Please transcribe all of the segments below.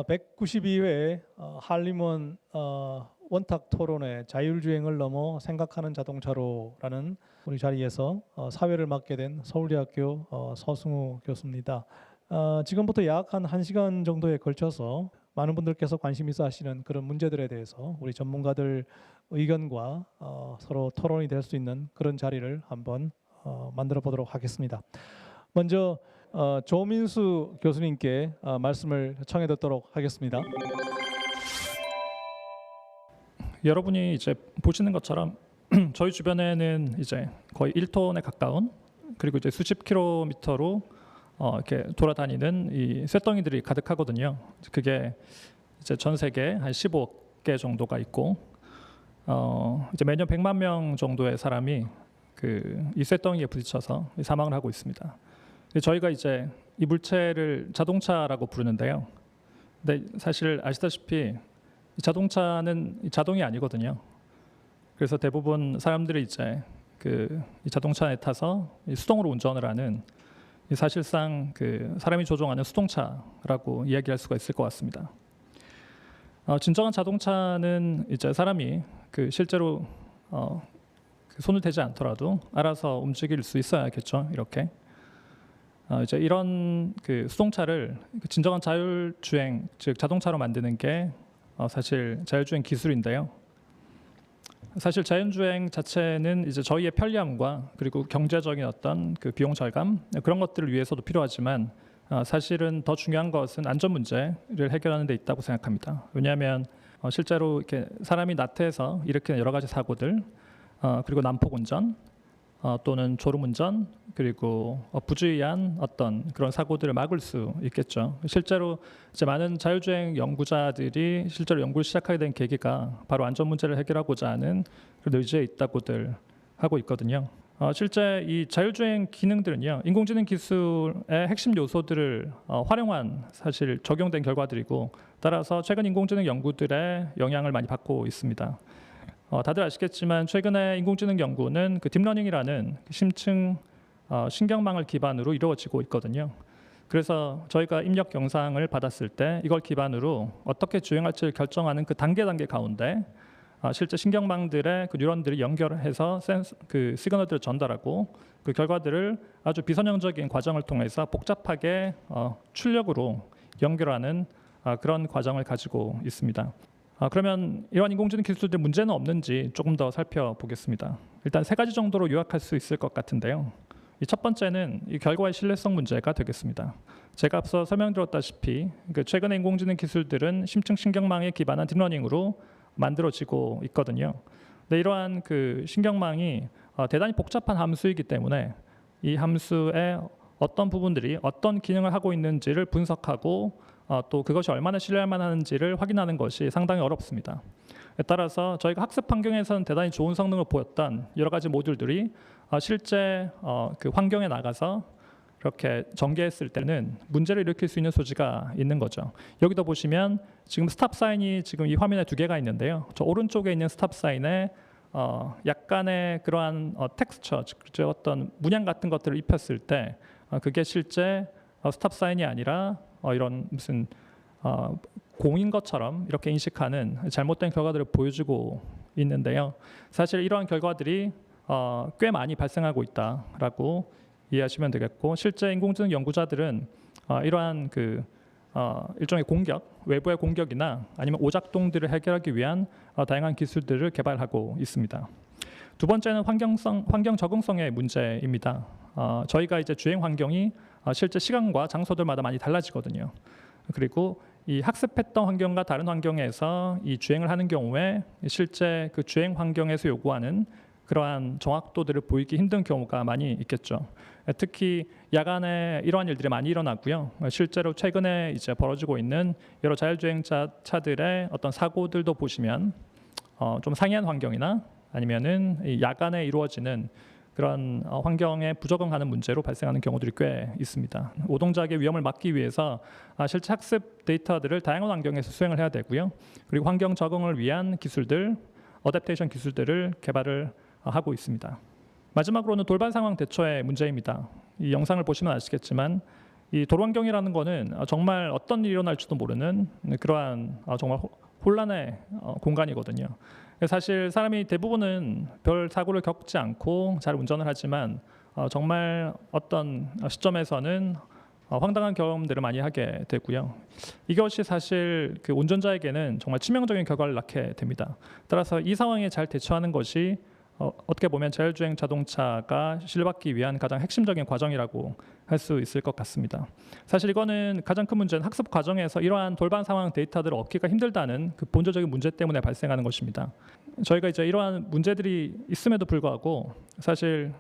192회 한림원 원탁 토론회 자율주행을 넘어 생각하는 자동차로라는 우리 자리에서 사회를 맡게 된 서울대학교 서승우 교수입니다. 지금부터 약 한 1시간 정도에 걸쳐서 많은 분들께서 관심 있어 하시는 그런 문제들에 대해서 우리 전문가들 의견과 서로 토론이 될 수 있는 그런 자리를 한번 만들어 보도록 하겠습니다. 먼저 조민수 교수님께 말씀을 청해 듣도록 하겠습니다. 여러분이 이제 보시는 것처럼 저희 주변에는 이제 거의 1톤에 가까운 그리고 이제 수십 킬로미터로 이렇게 돌아다니는 이 쇳덩이들이 가득하거든요. 그게 이제 전 세계 한 15억 개 정도가 있고 이제 매년 100만 명 정도의 사람이 이 쇳덩이에 부딪혀서 사망을 하고 있습니다. 저희가 이제 이 물체를 자동차라고 부르는데요. 근데 사실 아시다시피 이 자동차는 자동이 아니거든요. 그래서 대부분 사람들이 이제 이 자동차에 타서 수동으로 운전을 하는 사실상 사람이 조종하는 수동차라고 이야기할 수가 있을 것 같습니다. 진정한 자동차는 이제 사람이 실제로 손을 대지 않더라도 알아서 움직일 수 있어야겠죠. 이렇게 이제 이런 수동차를 진정한 자율주행, 즉 자동차로 만드는 게 사실 자율주행 기술인데요. 사실 자율주행 자체는 이제 저희의 편리함과 그리고 경제적인 어떤 비용 절감 그런 것들을 위해서도 필요하지만 사실은 더 중요한 것은 안전 문제를 해결하는 데 있다고 생각합니다. 왜냐하면 실제로 이렇게 사람이 나태해서 일으키는 여러 가지 사고들 그리고 난폭 운전 또는 졸음운전 그리고 부주의한 어떤 그런 사고들을 막을 수 있겠죠. 실제로 이제 많은 자율주행 연구자들이 실제로 연구를 시작하게 된 계기가 바로 안전 문제를 해결하고자 하는 그런 의지에 있다고들 하고 있거든요. 실제 이 자율주행 기능들은요, 인공지능 기술의 핵심 요소들을 활용한 사실 적용된 결과들이고 따라서 최근 인공지능 연구들의 영향을 많이 받고 있습니다. 다들 아시겠지만 최근에 인공지능 연구는 딥러닝이라는 심층 신경망을 기반으로 이루어지고 있거든요. 그래서 저희가 입력 영상을 받았을 때 이걸 기반으로 어떻게 주행할지를 결정하는 단계 가운데 실제 신경망들의 뉴런들이 연결해서 시그널들을 전달하고 그 결과들을 아주 비선형적인 과정을 통해서 복잡하게 출력으로 연결하는 그런 과정을 가지고 있습니다. 그러면 이러한 인공지능 기술들 문제는 없는지 조금 더 살펴보겠습니다. 일단 3가지 정도로 요약할 수 있을 것 같은데요. 이 첫 번째는 이 결과의 신뢰성 문제가 되겠습니다. 제가 앞서 설명드렸다시피 최근의 인공지능 기술들은 심층 신경망에 기반한 딥러닝으로 만들어지고 있거든요. 근데 이러한 신경망이 대단히 복잡한 함수이기 때문에 이 함수의 어떤 부분들이 어떤 기능을 하고 있는지를 분석하고 또 그것이 얼마나 신뢰할 만한지를 확인하는 것이 상당히 어렵습니다. 따라서 저희가 학습 환경에서는 대단히 좋은 성능을 보였던 여러 가지 모듈들이 실제 환경에 나가서 이렇게 전개했을 때는 문제를 일으킬 수 있는 소지가 있는 거죠. 여기도 보시면 지금 스탑 사인이 지금 이 화면에 2개가 있는데요. 저 오른쪽에 있는 스탑 사인에 약간의 그러한 텍스처, 즉 어떤 문양 같은 것들을 입혔을 때 그게 실제 스탑 사인이 아니라 이런 무슨 공인 것처럼 이렇게 인식하는 잘못된 결과들을 보여주고 있는데요. 사실 이러한 결과들이 꽤 많이 발생하고 있다라고 이해하시면 되겠고, 실제 인공지능 연구자들은 이러한 일종의 공격, 외부의 공격이나 아니면 오작동들을 해결하기 위한 다양한 기술들을 개발하고 있습니다. 두 번째는 환경 적응성의 문제입니다. 저희가 이제 주행 환경이 실제 시간과 장소들마다 많이 달라지거든요. 그리고 이 학습했던 환경과 다른 환경에서 이 주행을 하는 경우에 실제 주행 환경에서 요구하는 그러한 정확도들을 보이기 힘든 경우가 많이 있겠죠. 특히 야간에 이러한 일들이 많이 일어나고요. 실제로 최근에 이제 벌어지고 있는 여러 자율주행차 차들의 어떤 사고들도 보시면 좀 상이한 환경이나 아니면은 야간에 이루어지는 그런 환경에 부적응하는 문제로 발생하는 경우들이 꽤 있습니다. 오동작의 위험을 막기 위해서 실제 학습 데이터들을 다양한 환경에서 수행을 해야 되고요. 그리고 환경 적응을 위한 기술들, 어댑테이션 기술들을 개발을 하고 있습니다. 마지막으로는 돌발 상황 대처의 문제입니다. 이 영상을 보시면 아시겠지만 이 도로 환경이라는 거는 정말 어떤 일이 일어날지도 모르는 그러한 정말 혼란의 공간이거든요. 사실 사람이 대부분은 별 사고를 겪지 않고 잘 운전을 하지만 정말 어떤 시점에서는 황당한 경험들을 많이 하게 되고요. 이것이 사실 그 운전자에게는 정말 치명적인 결과를 낳게 됩니다. 따라서 이 상황에 잘 대처하는 것이 어떻게 보면 자율주행 자동차가 신뢰받기 위한 가장 핵심적인 과정이라고 할 수 있을 것 같습니다. 사실 이거는 가장 큰 문제는 학습 과정에서 이러한 돌발 상황 데이터들을 얻기가 힘들다는 그 본질적인 문제 때문에 발생하는 것입니다. 저희가 이제 이러한 문제들이 있음에도 불구하고 사실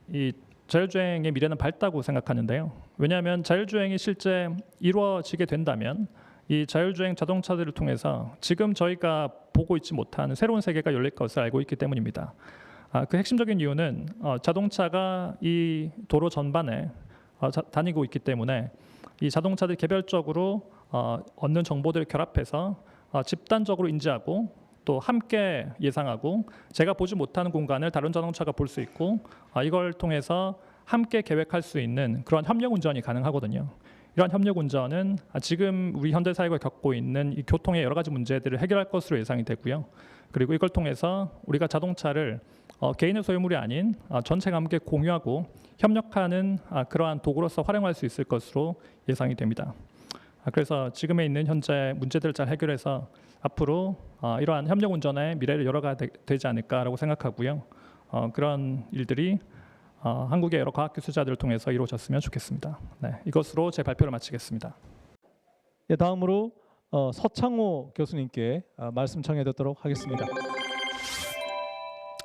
이 자율주행의 미래는 밝다고 생각하는데요. 왜냐하면 자율주행이 실제 이루어지게 된다면 이 자율주행 자동차들을 통해서 지금 저희가 보고 있지 못한 새로운 세계가 열릴 것을 알고 있기 때문입니다. 그 핵심적인 이유는 자동차가 이 도로 전반에 다니고 있기 때문에 이 자동차들이 개별적으로 얻는 정보들을 결합해서 집단적으로 인지하고 또 함께 예상하고 제가 보지 못하는 공간을 다른 자동차가 볼 수 있고 이걸 통해서 함께 계획할 수 있는 그런 협력 운전이 가능하거든요. 이러한 협력 운전은 지금 우리 현대 사회가 겪고 있는 이 교통의 여러 가지 문제들을 해결할 것으로 예상이 되고요. 그리고 이걸 통해서 우리가 자동차를 개인의 소유물이 아닌 전체가 함께 공유하고 협력하는 그러한 도구로서 활용할 수 있을 것으로 예상이 됩니다. 그래서 지금에 있는 현재 문제들을 잘 해결해서 앞으로 이러한 협력 운전의 미래를 열어가야 되지 않을까라고 생각하고요. 그런 일들이 한국의 여러 과학기술자들을 통해서 이루어졌으면 좋겠습니다. 네, 이것으로 제 발표를 마치겠습니다. 예, 다음으로 서창호 교수님께 말씀 청해 듣도록 하겠습니다.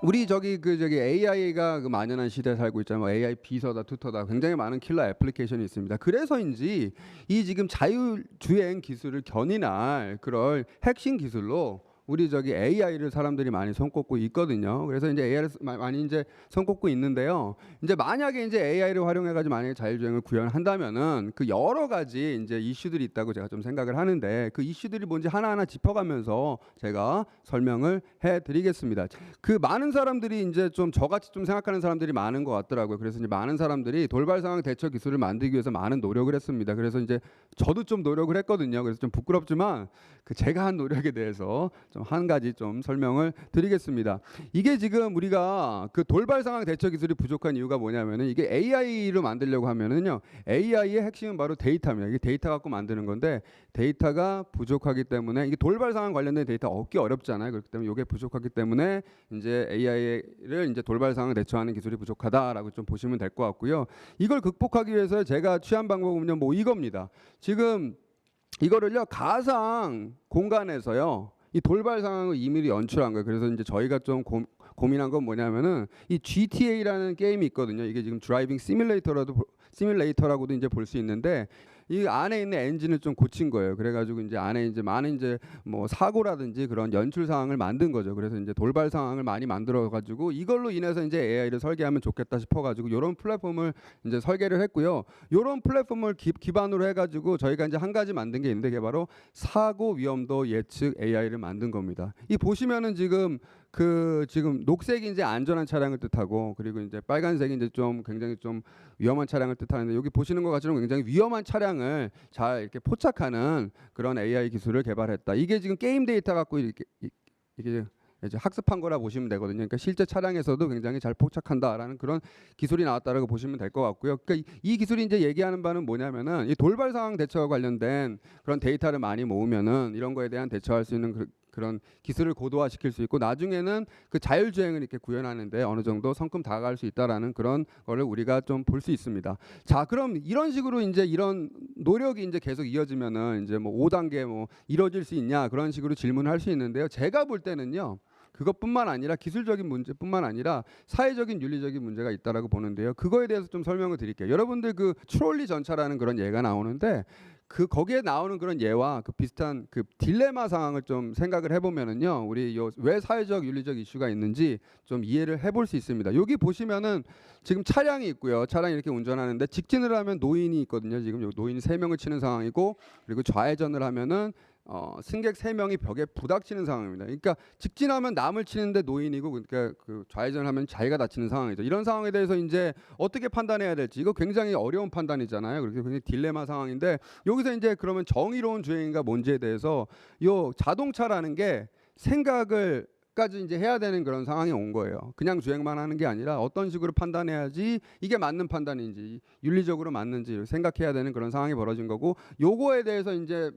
우리 저기 AI가 그 만연한 시대에 살고 있잖아요. 뭐 AI 비서다, 투터다, 굉장히 많은 킬러 애플리케이션이 있습니다. 그래서인지 이 지금 자율주행 기술을 견인할 그럴 핵심 기술로 우리 저기 AI를 사람들이 많이 손꼽고 있거든요. 그래서 이제 AI를 많이 이제 손꼽고 있는데요. 이제 만약에 이제 AI를 활용해가지고 만약에 자율주행을 구현한다면은 그 여러 가지 이제 이슈들이 있다고 제가 좀 생각을 하는데 그 이슈들이 뭔지 하나하나 짚어가면서 제가 설명을 해드리겠습니다. 그 많은 사람들이 이제 좀 저같이 좀 생각하는 사람들이 많은 것 같더라고요. 그래서 이제 많은 사람들이 돌발 상황 대처 기술을 만들기 위해서 많은 노력을 했습니다. 그래서 이제 저도 좀 노력을 했거든요. 그래서 좀 부끄럽지만 그 제가 한 노력에 대해서 좀 한 가지 좀 설명을 드리겠습니다. 이게 지금 우리가 그 돌발 상황 대처 기술이 부족한 이유가 뭐냐면은 이게 AI로 만들려고 하면은요. AI의 핵심은 바로 데이터입니다. 이게 데이터 갖고 만드는 건데 데이터가 부족하기 때문에 이게 돌발 상황 관련된 데이터 얻기 어렵잖아요. 그렇기 때문에 이게 부족하기 때문에 이제 AI를 이제 돌발 상황 대처하는 기술이 부족하다라고 좀 보시면 될 것 같고요. 이걸 극복하기 위해서 제가 취한 방법은요. 뭐 이겁니다. 지금 이거를요. 가상 공간에서요. 이 돌발 상황을 임의로 연출한 거예요. 그래서 이제 저희가 좀 고민한 건 뭐냐면은 이 GTA라는 게임이 있거든요. 이게 지금 드라이빙 시뮬레이터라고도 이제 볼 수 있는데 이 안에 있는 엔진을 좀 고친 거예요. 그래가지고 이제 안에 이제 많은 이제 뭐 사고라든지 그런 연출 상황을 만든 거죠. 그래서 이제 돌발 상황을 많이 만들어가지고 이걸로 인해서 이제 AI를 설계하면 좋겠다 싶어가지고 이런 플랫폼을 이제 설계를 했고요. 이런 플랫폼을 기반으로 해가지고 저희가 이제 한 가지 만든 게 있는데 그게 바로 사고 위험도 예측 AI를 만든 겁니다. 이 보시면은 지금 지금 녹색이 이제 안전한 차량을 뜻하고 그리고 이제 빨간색이 이제 좀 굉장히 좀 위험한 차량을 뜻하는데 여기 보시는 것 같이는 굉장히 위험한 차량을 잘 이렇게 포착하는 그런 AI 기술을 개발했다. 이게 지금 게임 데이터 갖고 이게 이제 학습한 거라 보시면 되거든요. 그러니까 실제 차량에서도 굉장히 잘 포착한다라는 그런 기술이 나왔다라고 보시면 될 것 같고요. 그러니까 이 기술이 이제 얘기하는 바는 뭐냐면은 이 돌발 상황 대처와 관련된 그런 데이터를 많이 모으면은 이런 거에 대한 대처할 수 있는 그런 기술을 고도화시킬 수 있고 나중에는 그 자율주행을 이렇게 구현하는데 어느 정도 성큼 다가갈 수 있다라는 그런 거를 우리가 좀 볼 수 있습니다. 자, 그럼 이런 식으로 이제 이런 노력이 이제 계속 이어지면은 이제 뭐 5단계 뭐 이루어질 수 있냐 그런 식으로 질문을 할 수 있는데요. 제가 볼 때는요. 그것뿐만 아니라 기술적인 문제뿐만 아니라 사회적인 윤리적인 문제가 있다라고 보는데요. 그거에 대해서 좀 설명을 드릴게요. 여러분들 그 트롤리 전차라는 그런 예가 나오는데 그 거기에 나오는 그런 예와 그 비슷한 그 딜레마 상황을 좀 생각을 해보면은요, 우리 왜 사회적 윤리적 이슈가 있는지 좀 이해를 해볼 수 있습니다. 여기 보시면은 지금 차량이 있고요. 차량이 이렇게 운전하는데 직진을 하면 노인이 있거든요. 지금 노인이 3명을 치는 상황이고 그리고 좌회전을 하면은 승객 3명이 벽에 부닥치는 상황입니다. 그러니까 직진하면 남을 치는데 노인이고 그러니까 그 좌회전하면 자기가 다치는 상황이죠. 이런 상황에 대해서 이제 어떻게 판단해야 될지 이거 굉장히 어려운 판단이잖아요. 그렇게 굉장히 딜레마 상황인데 여기서 이제 그러면 정의로운 주행인가 뭔지에 대해서 요 자동차라는 게 생각을 까지 이제 해야 되는 그런 상황이 온 거예요. 그냥 주행만 하는 게 아니라 어떤 식으로 판단해야지 이게 맞는 판단인지 윤리적으로 맞는지 생각해야 되는 그런 상황이 벌어진 거고 요거에 대해서 이제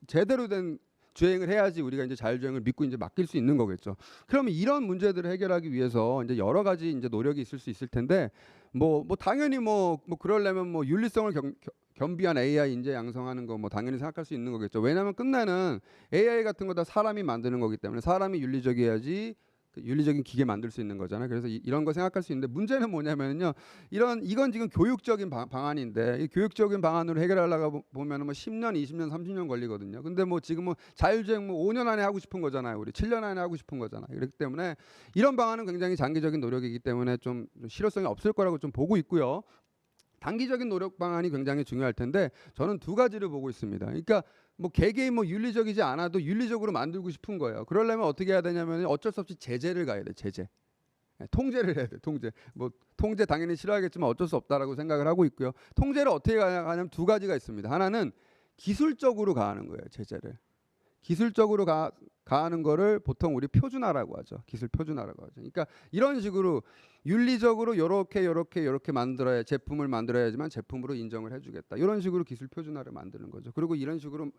제대로 된 주행을 해야지 우리가 이제 자율주행을 믿고 이제 맡길 수 있는 거겠죠. 그러면 이런 문제들을 해결하기 위해서 이제 여러 가지 이제 노력이 있을 수 있을 텐데 뭐 당연히 뭐 그러려면 뭐 윤리성을 겸비한 AI 인재 양성하는 거 뭐 당연히 생각할 수 있는 거겠죠. 왜냐하면 끝내는 AI 같은 거 다 사람이 만드는 거기 때문에 사람이 윤리적이어야지 그 윤리적인 기계 만들 수 있는 거잖아요. 그래서 이런 거 생각할 수 있는데 문제는 뭐냐면요. 이건 지금 교육적인 방안인데 이 교육적인 방안으로 해결하려고 보면은 뭐 10년, 20년, 30년 걸리거든요. 근데 뭐 지금 뭐 자율주행 뭐 5년 안에 하고 싶은 거잖아요. 우리 7년 안에 하고 싶은 거잖아요. 그렇기 때문에 이런 방안은 굉장히 장기적인 노력이기 때문에 좀 실효성이 없을 거라고 좀 보고 있고요. 단기적인 노력 방안이 굉장히 중요할 텐데 저는 두 가지를 보고 있습니다. 그러니까 뭐 개개인 뭐 윤리적이지 않아도 윤리적으로 만들고 싶은 거예요. 그러려면 어떻게 해야 되냐면 어쩔 수 없이 제재를 가야 돼. 제재. 통제를 해야 돼. 통제. 뭐 통제 당연히 싫어하겠지만 어쩔 수 없다라고 생각을 하고 있고요. 통제를 어떻게 가냐면 두 가지가 있습니다. 하나는 기술적으로 가하는 거예요. 제재를. 기술적으로 가하는 거를 보통 우리 표준화라고 하죠. 기술 표준화라고 하죠. 그러니까 이런 식으로 윤리적으로 요렇게 만들어야 제품을 만들어야지만 제품으로 인정을 해주겠다. 이런 식으로 기술 표준화를 만드는 거죠. 그리고 이런 식으로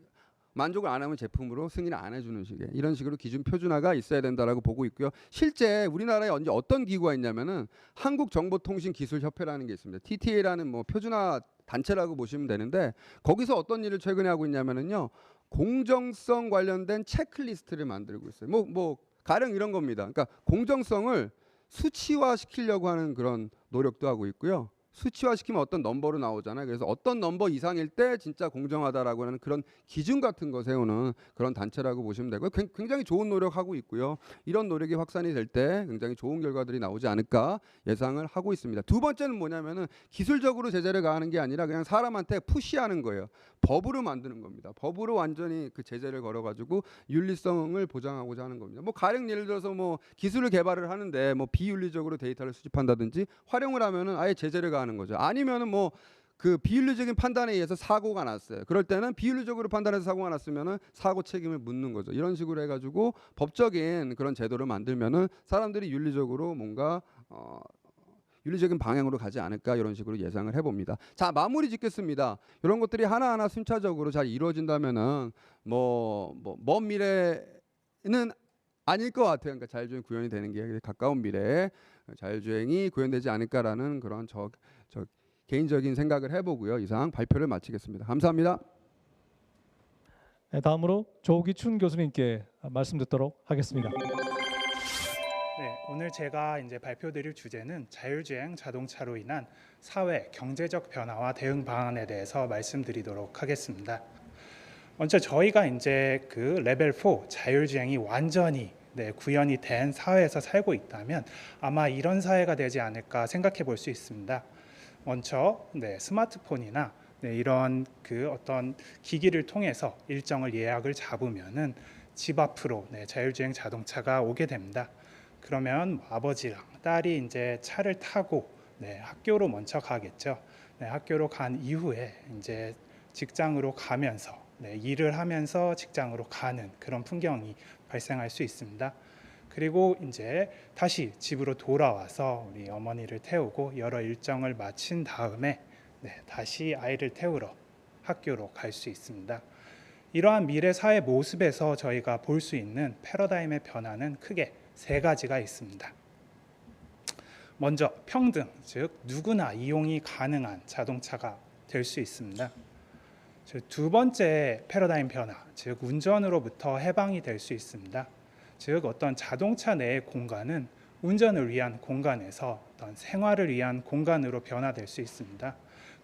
만족을 안 하면 제품으로 승인을 안 해주는 식의 이런 식으로 기준 표준화가 있어야 된다라고 보고 있고요. 실제 우리나라에 언제 어떤 기구가 있냐면은 한국정보통신기술협회라는 게 있습니다. TTA라는 뭐 표준화 단체라고 보시면 되는데 거기서 어떤 일을 최근에 하고 있냐면은요. 공정성 관련된 체크리스트를 만들고 있어요. 뭐 가령 이런 겁니다. 그러니까 공정성을 수치화 시키려고 하는 그런 노력도 하고 있고요. 수치화 시키면 어떤 넘버로 나오잖아요. 그래서 어떤 넘버 이상일 때 진짜 공정하다라고 하는 그런 기준 같은 거 세우는 그런 단체라고 보시면 되고요. 굉장히 좋은 노력하고 있고요. 이런 노력이 확산이 될 때 굉장히 좋은 결과들이 나오지 않을까 예상을 하고 있습니다. 두 번째는 뭐냐면은 기술적으로 제재를 가하는 게 아니라 그냥 사람한테 푸시하는 거예요. 법으로 만드는 겁니다. 법으로 완전히 그 제재를 걸어가지고 윤리성을 보장하고자 하는 겁니다. 뭐 가령 예를 들어서 뭐 기술을 개발을 하는데 뭐 비윤리적으로 데이터를 수집한다든지 활용을 하면은 아예 제재를 가하는 거죠. 아니면은 뭐 그 비윤리적인 판단에 의해서 사고가 났어요. 그럴 때는 비윤리적으로 판단해서 사고가 났으면은 사고 책임을 묻는 거죠. 이런 식으로 해가지고 법적인 그런 제도를 만들면은 사람들이 윤리적으로 뭔가 윤리적인 방향으로 가지 않을까 이런 식으로 예상을 해봅니다. 자, 마무리 짓겠습니다. 이런 것들이 하나하나 순차적으로 잘 이루어진다면은 먼 미래는 아닐 것 같아요. 그러니까 자율주행 구현이 되는 게 가까운 미래에 자율주행이 구현되지 않을까라는 그런 저 개인적인 생각을 해보고요. 이상 발표를 마치겠습니다. 감사합니다. 네, 다음으로 조기춘 교수님께 말씀 듣도록 하겠습니다. 네, 오늘 제가 이제 발표드릴 주제는 자율주행 자동차로 인한 사회 경제적 변화와 대응 방안에 대해서 말씀드리도록 하겠습니다. 먼저 저희가 이제 그 레벨 4 자율주행이 완전히 구현이 된 사회에서 살고 있다면 아마 이런 사회가 되지 않을까 생각해 볼 수 있습니다. 먼저 스마트폰이나 이런 그 어떤 기기를 통해서 일정을 예약을 잡으면은 집 앞으로 자율주행 자동차가 오게 됩니다. 그러면 아버지랑 딸이 이제 차를 타고 학교로 먼저 가겠죠. 학교로 간 이후에 이제 직장으로 가면서 일을 하면서 직장으로 가는 그런 풍경이 발생할 수 있습니다. 그리고 이제 다시 집으로 돌아와서 우리 어머니를 태우고 여러 일정을 마친 다음에 다시 아이를 태우러 학교로 갈 수 있습니다. 이러한 미래 사회 모습에서 저희가 볼 수 있는 패러다임의 변화는 크게 세 가지가 있습니다. 먼저 평등, 즉 누구나 이용이 가능한 자동차가 될 수 있습니다. 두 번째 패러다임 변화, 즉 운전으로부터 해방이 될 수 있습니다. 즉 어떤 자동차 내의 공간은 운전을 위한 공간에서 어떤 생활을 위한 공간으로 변화될 수 있습니다.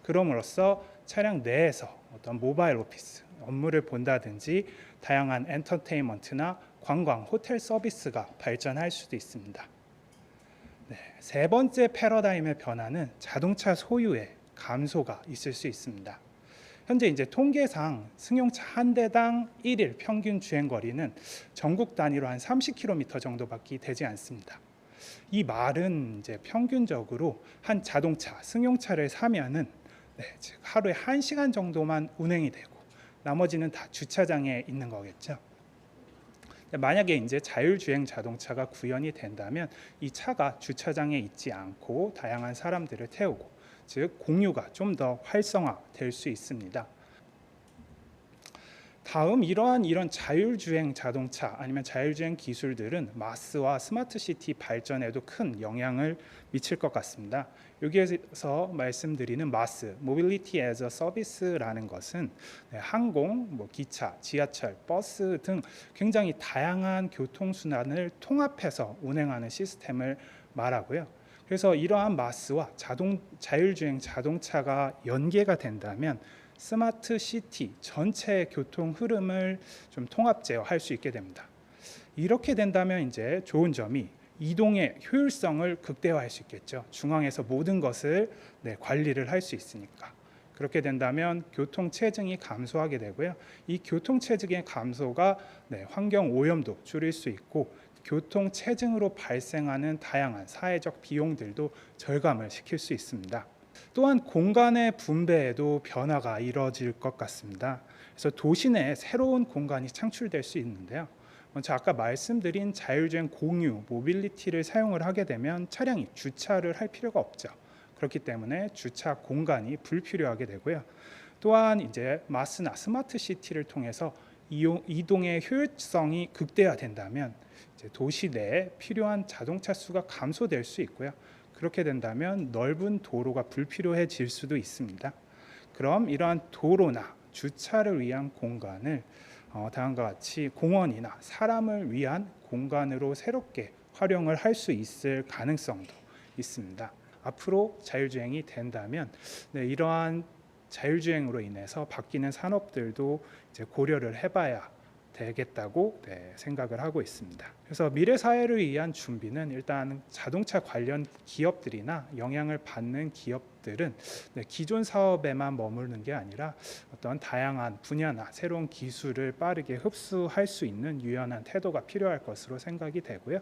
그럼으로써 차량 내에서 어떤 모바일 오피스, 업무를 본다든지 다양한 엔터테인먼트나 관광, 호텔 서비스가 발전할 수도 있습니다. 세 번째 패러다임의 변화는 자동차 소유의 감소가 있을 수 있습니다. 현재 이제 통계상 승용차 한 대당 1일 평균 주행 거리는 전국 단위로 한 30km 정도밖에 되지 않습니다. 이 말은 이제 평균적으로 한 자동차, 승용차를 사면은 즉 하루에 1시간 정도만 운행이 되고 나머지는 다 주차장에 있는 거겠죠. 만약에 이제 자율주행 자동차가 구현이 된다면 이 차가 주차장에 있지 않고 다양한 사람들을 태우고 즉 공유가 좀 더 활성화될 수 있습니다. 다음 이런 자율주행 자동차 아니면 자율주행 기술들은 마스와 스마트시티 발전에도 큰 영향을 미칠 것 같습니다. 여기에서 말씀드리는 마스, 모빌리티 애저 서비스라는 것은 항공, 기차, 지하철, 버스 등 굉장히 다양한 교통수단을 통합해서 운행하는 시스템을 말하고요. 그래서 이러한 마스와 자율주행 자동차가 연계가 된다면 스마트 시티 전체 교통 흐름을 좀 통합 제어할 수 있게 됩니다. 이렇게 된다면 이제 좋은 점이 이동의 효율성을 극대화할 수 있겠죠. 중앙에서 모든 것을 관리를 할 수 있으니까. 그렇게 된다면 교통 체증이 감소하게 되고요. 이 교통 체증의 감소가 환경 오염도 줄일 수 있고 교통 체증으로 발생하는 다양한 사회적 비용들도 절감을 시킬 수 있습니다. 또한 공간의 분배에도 변화가 이뤄질 것 같습니다. 그래서 도시 내에 새로운 공간이 창출될 수 있는데요. 먼저 아까 말씀드린 자율주행 공유, 모빌리티를 사용을 하게 되면 차량이 주차를 할 필요가 없죠. 그렇기 때문에 주차 공간이 불필요하게 되고요. 또한 이제 마스나 스마트 시티를 통해서 이동의 효율성이 극대화된다면 이제 도시 내에 필요한 자동차 수가 감소될 수 있고요. 그렇게 된다면 넓은 도로가 불필요해질 수도 있습니다. 그럼 이러한 도로나 주차를 위한 공간을 다음과 같이 공원이나 사람을 위한 공간으로 새롭게 활용을 할 수 있을 가능성도 있습니다. 앞으로 자율주행이 된다면 이러한 자율주행으로 인해서 바뀌는 산업들도 이제 고려를 해봐야 되겠다고 생각을 하고 있습니다. 그래서 미래 사회를 위한 준비는 일단 자동차 관련 기업들이나 영향을 받는 기업들은 기존 사업에만 머무르는 게 아니라 어떤 다양한 분야나 새로운 기술을 빠르게 흡수할 수 있는 유연한 태도가 필요할 것으로 생각이 되고요.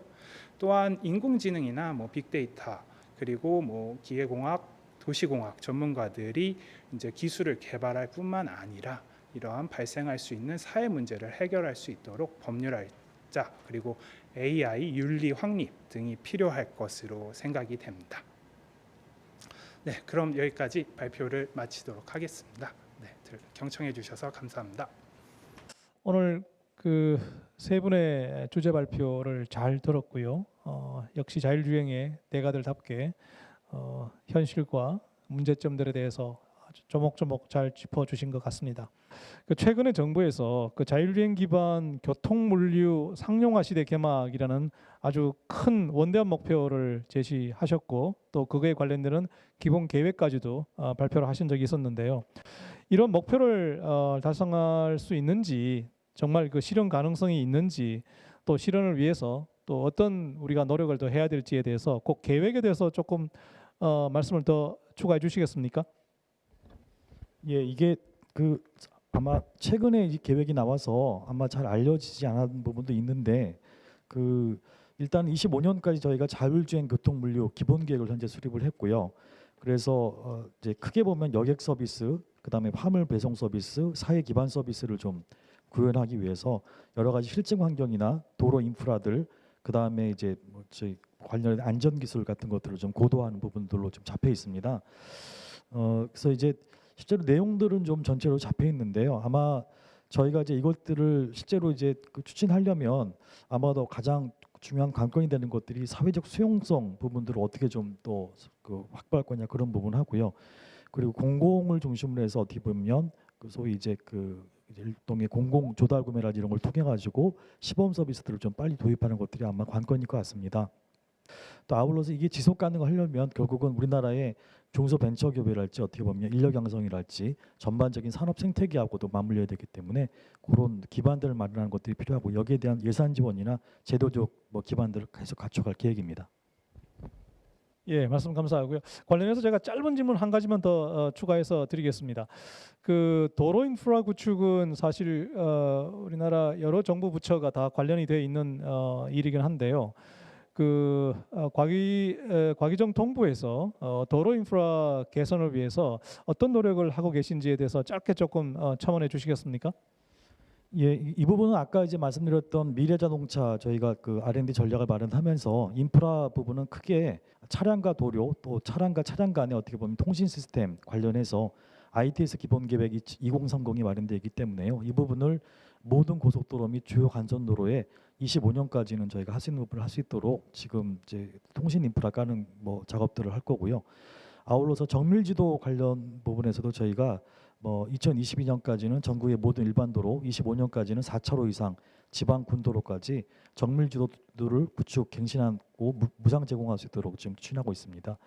또한 인공지능이나 빅데이터 그리고 기계공학, 도시공학 전문가들이 이제 기술을 개발할 뿐만 아니라 이러한 발생할 수 있는 사회 문제를 해결할 수 있도록 법률화자 그리고 AI 윤리 확립 등이 필요할 것으로 생각이 됩니다. 그럼 여기까지 발표를 마치도록 하겠습니다. 경청해 주셔서 감사합니다. 오늘 그 세 분의 주제 발표를 잘 들었고요. 역시 자율주행의 대가들답게 현실과 문제점들에 대해서 아주 조목조목 잘 짚어주신 것 같습니다. 최근에 정부에서 그 자율주행 기반 교통물류 상용화 시대 개막이라는 아주 큰 원대한 목표를 제시하셨고 또 그거에 관련되는 기본 계획까지도 발표를 하신 적이 있었는데요. 이런 목표를 달성할 수 있는지 정말 그 실현 가능성이 있는지 또 실현을 위해서 또 어떤 우리가 노력을 더 해야 될지에 대해서 꼭 계획에 대해서 조금 말씀을 더 추가해 주시겠습니까? 예, 이게 아마 최근에 이 계획이 나와서 아마 잘 알려지지 않은 부분도 있는데 일단 25년까지 저희가 자율주행 교통물류 기본 계획을 현재 수립을 했고요. 그래서 이제 크게 보면 여객 서비스, 그다음에 화물 배송 서비스, 사회 기반 서비스를 좀 구현하기 위해서 여러 가지 실증 환경이나 도로 인프라들, 그다음에 이제 저희 관련된 안전 기술 같은 것들을 좀 고도화하는 부분들로 좀 잡혀 있습니다. 그래서 이제 실제로 내용들은 좀 전체로 잡혀 있는데요. 아마 저희가 이제 이것들을 실제로 이제 추진하려면 아마도 가장 중요한 관건이 되는 것들이 사회적 수용성 부분들을 어떻게 좀 또 확보할 거냐 그런 부분 하고요. 그리고 공공을 중심으로 해서 어떻게 보면 소위 이제 일종의 공공 조달 구매라든지 이런 걸 통해 가지고 시범 서비스들을 좀 빨리 도입하는 것들이 아마 관건일 것 같습니다. 또 아울러서 이게 지속 가능하려면 결국은 우리나라의 중소벤처기업이랄지 어떻게 보면 인력 양성이랄지 전반적인 산업 생태계하고도 맞물려야 되기 때문에 그런 기반들을 마련하는 것들이 필요하고 여기에 대한 예산 지원이나 제도적 기반들을 계속 갖춰갈 계획입니다. 예, 말씀 감사하고요. 관련해서 제가 짧은 질문 한 가지만 더 추가해서 드리겠습니다. 그 도로 인프라 구축은 사실 우리나라 여러 정부 부처가 다 관련이 되어 있는 일이긴 한데요. 그 과기정통부에서 도로 인프라 개선을 위해서 어떤 노력을 하고 계신지에 대해서 짧게 조금 첨언해 주시겠습니까? 예, 이 부분은 아까 이제 말씀드렸던 미래자동차 저희가 그 R&D 전략을 마련하면서 인프라 부분은 크게 차량과 도료 또 차량과 차량 간의 어떻게 보면 통신 시스템 관련해서 ITS 기본 계획이 2030이 마련되어 있기 때문에요. 이 부분을 모든 고속도로 및 주요 간선도로에 25년까지는 저희가 하신 부분을 할 수 있도록 지금 이제 통신 인프라 까는 뭐 작업들을 할 거고요. 아울러서 정밀지도 관련 부분에서도 저희가 뭐 2022년까지는 전국의 모든 일반 도로, 25년까지는 4차로 이상 지방 군도로까지 정밀지도를 구축 갱신하고 무상 제공할 수 있도록 지금 추진하고 있습니다.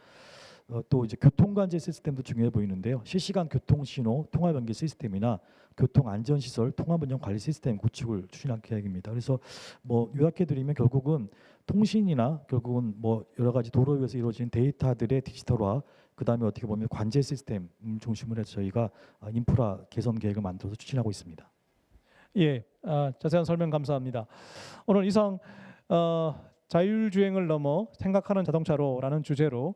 또 이제 교통관제 시스템도 중요해 보이는데요. 실시간 교통신호 통합 연계 시스템이나 교통안전시설 통합운영 관리 시스템 구축을 추진할 계획입니다. 그래서 뭐 요약해드리면 결국은 통신이나 결국은 뭐 여러 가지 도로에 의해서 이루어지는 데이터들의 디지털화, 그 다음에 어떻게 보면 관제 시스템 중심으로 해서 저희가 인프라 개선 계획을 만들어서 추진하고 있습니다. 예, 자세한 설명 감사합니다. 오늘 이상 자율주행을 넘어 생각하는 자동차로라는 주제로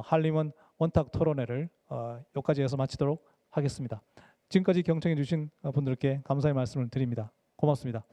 한림원 원탁 토론회를 여기까지 해서 마치도록 하겠습니다. 지금까지 경청해 주신 분들께 감사의 말씀을 드립니다. 고맙습니다.